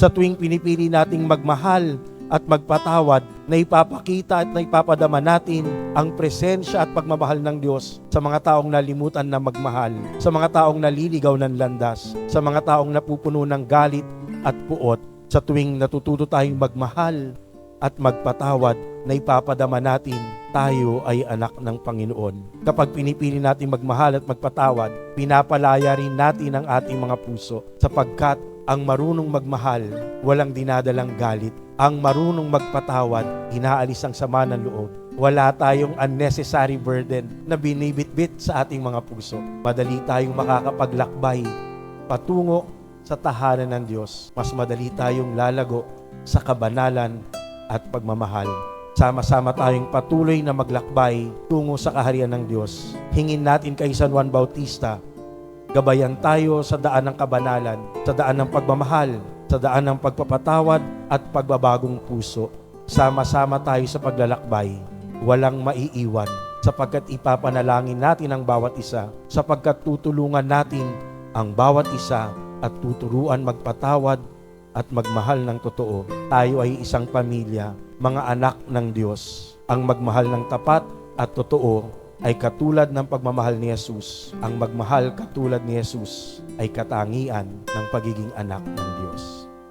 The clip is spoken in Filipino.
Sa tuwing pinipili nating magmahal at magpatawad, na ipapakita at na ipapadama natin ang presensya at pagmamahal ng Diyos sa mga taong nalimutan na magmahal, sa mga taong naliligaw ng landas, sa mga taong napupuno ng galit at puot. Sa tuwing natututo tayong magmahal at magpatawad, na ipapadama natin tayo ay anak ng Panginoon. Kapag pinipili natin magmahal at magpatawad, pinapalaya rin natin ang ating mga puso, sapagkat ang marunong magmahal, walang dinadalang galit. Ang marunong magpatawad, inaalis ang sama ng loob. Wala tayong unnecessary burden na binibitbit sa ating mga puso. Madali tayong makakapaglakbay patungo sa tahanan ng Diyos. Mas madali tayong lalago sa kabanalan at pagmamahal. Sama-sama tayong patuloy na maglakbay tungo sa kaharian ng Diyos. Hingin natin kay San Juan Bautista, gabayan tayo sa daan ng kabanalan, sa daan ng pagmamahal, sa daan ng pagpapatawad at pagbabagong puso. Sama-sama tayo sa paglalakbay, walang maiiwan, sapagkat ipapanalangin natin ang bawat isa, sapagkat tutulungan natin ang bawat isa at tuturuan magpatawad at magmahal ng totoo. Tayo ay isang pamilya, mga anak ng Diyos. Ang magmahal ng tapat at totoo ay katulad ng pagmamahal ni Jesus. Ang magmahal katulad ni Jesus ay katangian ng pagiging anak ng Diyos.